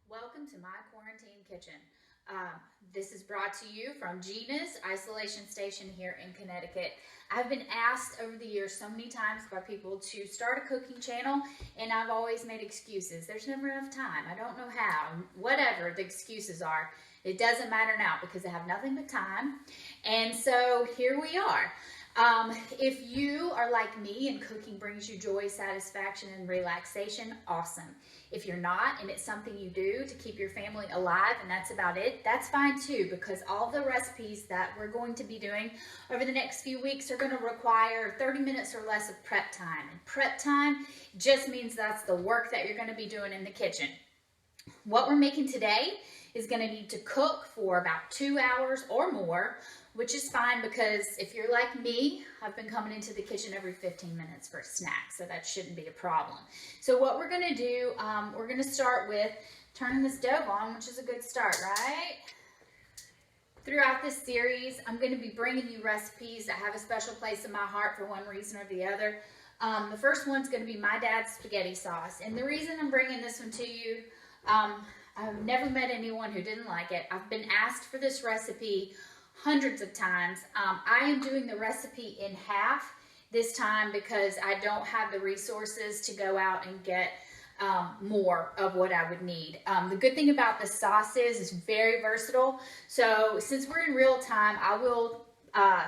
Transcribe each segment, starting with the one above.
Welcome to my quarantine kitchen. This is brought to you from Jeanna's isolation station here in Connecticut. I've been asked over the years so many times by people to start a cooking channel, and I've always made excuses. There's never enough time. I don't know how. Whatever the excuses are, it doesn't matter now because I have nothing but time. And so here we are. If you are like me and cooking brings you joy, satisfaction, and relaxation, awesome. If you're not and it's something you do to keep your family alive and that's about it, that's fine too, because all the recipes that we're going to be doing over the next few weeks are going to require 30 minutes or less of prep time. And prep time just means that's the work that you're going to be doing in the kitchen. What we're making today is going to need to cook for about 2 hours or more, which is fine because if you're like me, I've been coming into the kitchen every 15 minutes for a snack, so that shouldn't be a problem. So what we're going to do, we're going to start with turning the stove on, which is a good start, right? Throughout this series, I'm going to be bringing you recipes that have a special place in my heart for one reason or the other. The first one's going to be my dad's spaghetti sauce, and the reason I'm bringing this one to you, I've never met anyone who didn't like it. I've been asked for this recipe hundreds of times. I am doing the recipe in half this time because I don't have the resources to go out and get more of what I would need. The good thing about the sauce is it's very versatile. So since we're in real time, I will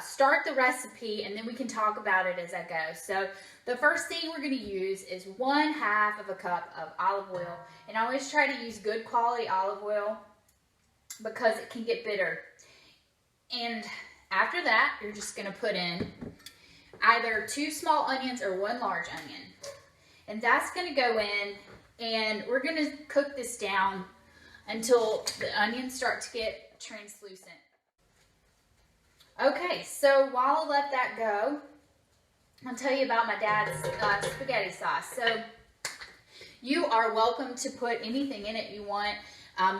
start the recipe and then we can talk about it as I go. So the first thing we're going to use is 1/2 of a cup of olive oil. And I always try to use good quality olive oil because it can get bitter. And after that, you're just going to put in either 2 small onions or 1 large onion. And that's going to go in, and we're going to cook this down until the onions start to get translucent. Okay, so while I let that go, I'll tell you about my dad's spaghetti sauce. So you are welcome to put anything in it you want.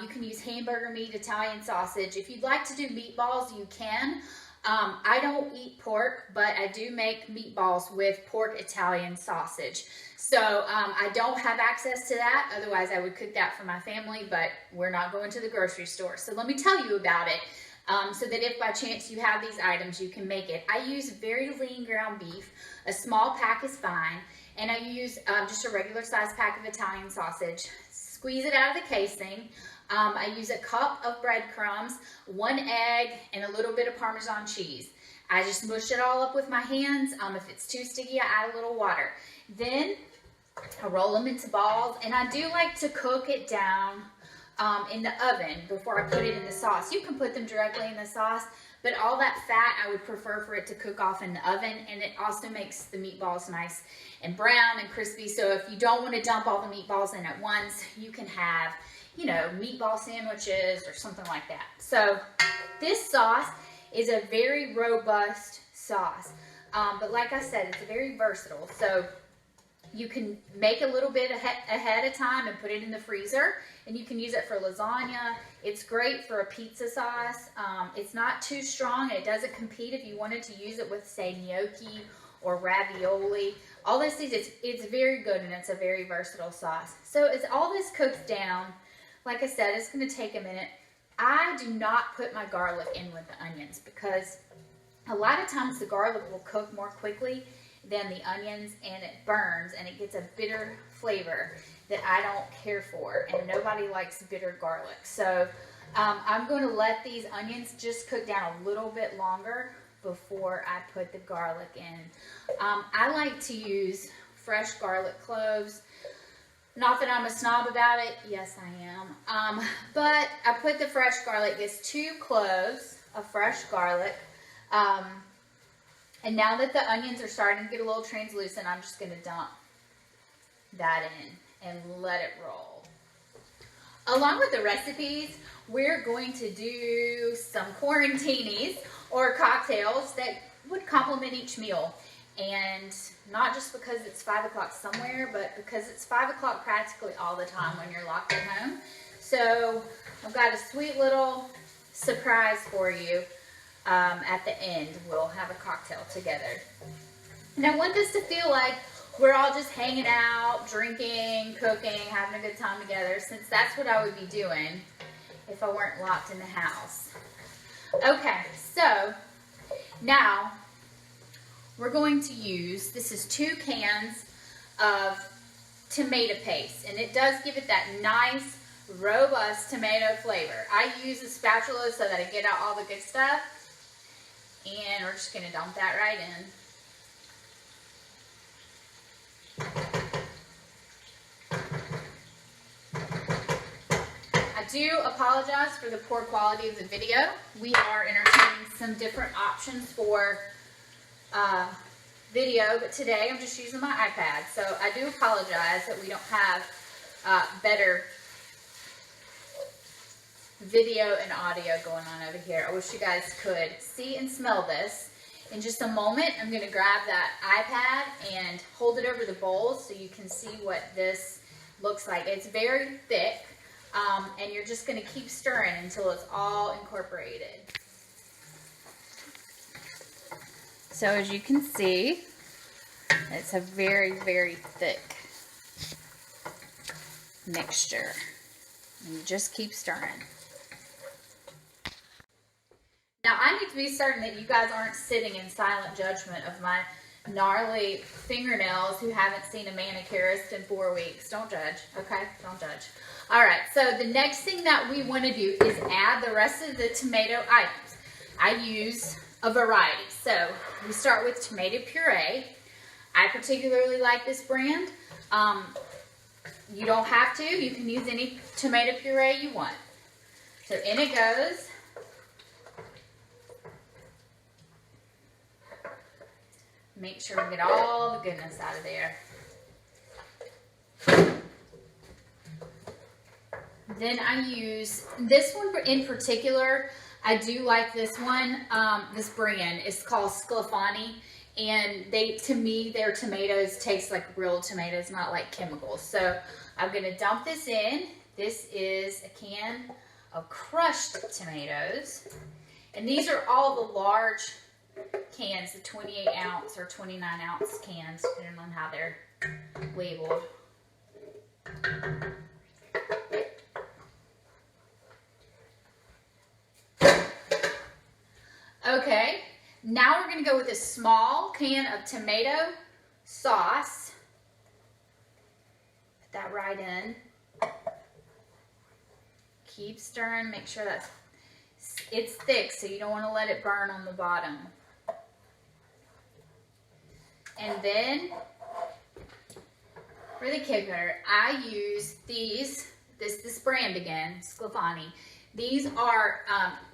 You can use hamburger meat, Italian sausage. If you'd like to do meatballs, you can. I don't eat pork, but I do make meatballs with pork Italian sausage. So I don't have access to that. Otherwise, I would cook that for my family, but we're not going to the grocery store. So let me tell you about it so that if by chance you have these items, you can make it. I use very lean ground beef. A small pack is fine. And I use just a regular size pack of Italian sausage. Squeeze it out of the casing. I use a cup of breadcrumbs, 1 egg, and a little bit of Parmesan cheese. I just mush it all up with my hands. If it's too sticky, I add a little water. Then I roll them into balls, and I do like to cook it down in the oven before I put it in the sauce. You can put them directly in the sauce, but all that fat, I would prefer for it to cook off in the oven, and it also makes the meatballs nice and brown and crispy. So if you don't want to dump all the meatballs in at once, you can have, you know, meatball sandwiches or something like that. So this sauce is a very robust sauce, but like I said, it's very versatile. So you can make a little bit ahead of time and put it in the freezer, and you can use it for lasagna. It's great for a pizza sauce. It's not too strong. It doesn't compete if you wanted to use it with, say, gnocchi or ravioli. All this is, it's very good, and it's a very versatile sauce. So as all this cooks down, like I said, it's going to take a minute. I do not put my garlic in with the onions because a lot of times the garlic will cook more quickly than the onions, and it burns and it gets a bitter flavor that I don't care for, and nobody likes bitter garlic. So I'm going to let these onions just cook down a little bit longer before I put the garlic in. I like to use fresh garlic cloves. Not that I'm a snob about it. Yes, I am. But I put the fresh garlic. It's 2 cloves of fresh garlic. And now that the onions are starting to get a little translucent, I'm just going to dump that in and let it roll. Along with the recipes, we're going to do some quarantinis or cocktails that would complement each meal. And not just because it's 5 o'clock somewhere, but because it's 5 o'clock practically all the time when you're locked at home. So I've got a sweet little surprise for you. At the end, we'll have a cocktail together. And I want this to feel like we're all just hanging out, drinking, cooking, having a good time together, since that's what I would be doing if I weren't locked in the house. Okay, so now we're going to use, this is 2 cans of tomato paste, and it does give it that nice, robust tomato flavor. I use a spatula so that I get out all the good stuff, and we're just going to dump that right in. I do apologize for the poor quality of the video. We are entertaining some different options for video, but today I'm just using my iPad, so I do apologize that we don't have better video and audio going on over here. I wish you guys could see and smell this. In just a moment, I'm going to grab that iPad and hold it over the bowl so you can see what this looks like. It's very thick, and you're just going to keep stirring until it's all incorporated. So as you can see, it's a very, very thick mixture. And you just keep stirring. Now I need to be certain that you guys aren't sitting in silent judgment of my gnarly fingernails who haven't seen a manicurist in 4 weeks. Don't judge, okay? Don't judge. All right, so the next thing that we want to do is add the rest of the tomato items. I use a variety. So we start with tomato puree. I particularly like this brand. You don't have to. You can use any tomato puree you want. So in it goes. Make sure we get all the goodness out of there. Then I use this one in particular. I do like this one. This brand is called Sclafani, and to me, their tomatoes taste like real tomatoes, not like chemicals. So I'm going to dump this in. This is a can of crushed tomatoes, and these are all the large cans, the 28 ounce or 29 ounce cans, depending on how they're labeled. Okay, now we're going to go with a small can of tomato sauce. Put that right in. Keep stirring, make sure that it's thick, so you don't want to let it burn on the bottom. And then for the kicker, I use this brand again, Sclafani. These are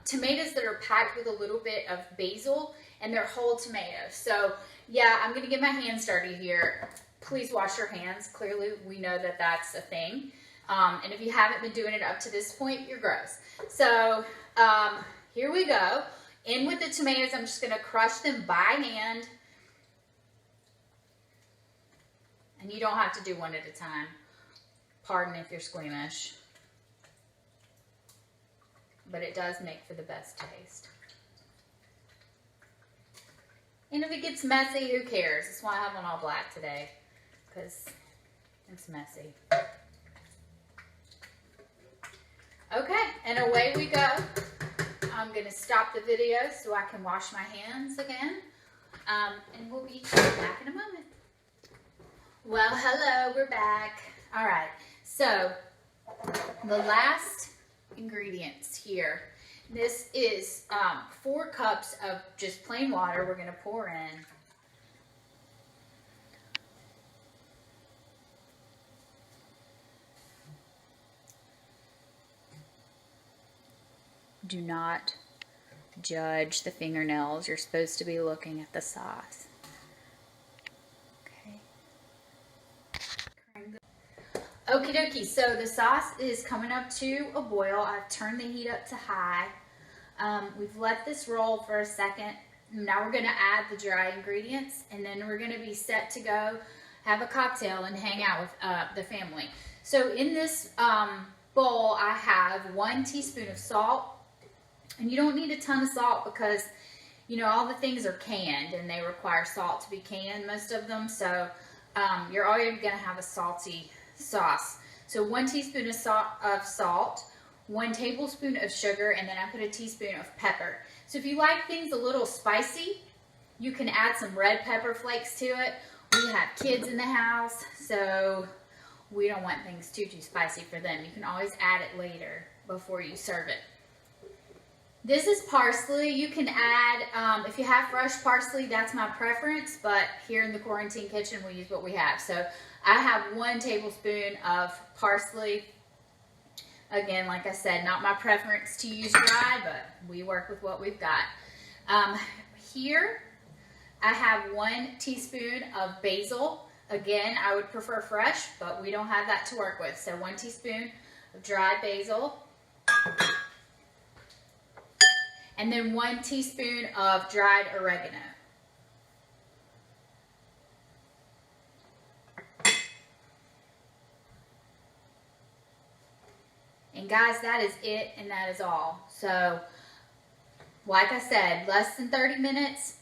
tomatoes that are packed with a little bit of basil, and they're whole tomatoes. So yeah, I'm gonna get my hands dirty here. Please wash your hands. Clearly, we know that that's a thing. And if you haven't been doing it up to this point, you're gross. So here we go. In with the tomatoes, I'm just gonna crush them by hand. And you don't have to do one at a time. Pardon if you're squeamish. But it does make for the best taste. And if it gets messy, who cares? That's why I have on all black today, because it's messy. Okay, and away we go. I'm going to stop the video so I can wash my hands again. And we'll be back in a moment. Well, hello, we're back. All right, so the last ingredients here. This is 4 cups of just plain water we're going to pour in. Do not judge the fingernails. You're supposed to be looking at the sauce. Okie dokie, so the sauce is coming up to a boil. I've turned the heat up to high. We've let this roll for a second. Now we're gonna add the dry ingredients, and then we're gonna be set to go have a cocktail and hang out with the family. So in this bowl, I have 1 teaspoon of salt, and you don't need a ton of salt because, you know, all the things are canned and they require salt to be canned, most of them. So you're already going to have a salty sauce. So 1 teaspoon of salt, 1 tablespoon of sugar, and then I put a teaspoon of pepper. So if you like things a little spicy, you can add some red pepper flakes to it. We have kids in the house, so we don't want things too spicy for them. You can always add it later before you serve it. This is parsley. You can add, if you have fresh parsley, that's my preference, but here in the quarantine kitchen, we use what we have. So I have 1 tablespoon of parsley. Again, like I said, not my preference to use dry, but we work with what we've got. Here, I have 1 teaspoon of basil. Again, I would prefer fresh, but we don't have that to work with. So 1 teaspoon of dried basil. And then 1 teaspoon of dried oregano. And guys, that is it and that is all. So, like I said, less than 30 minutes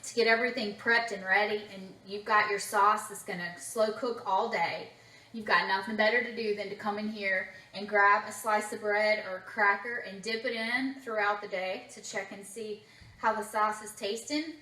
to get everything prepped and ready, and you've got your sauce that's going to slow cook all day. You've got nothing better to do than to come in here and grab a slice of bread or a cracker and dip it in throughout the day to check and see how the sauce is tasting.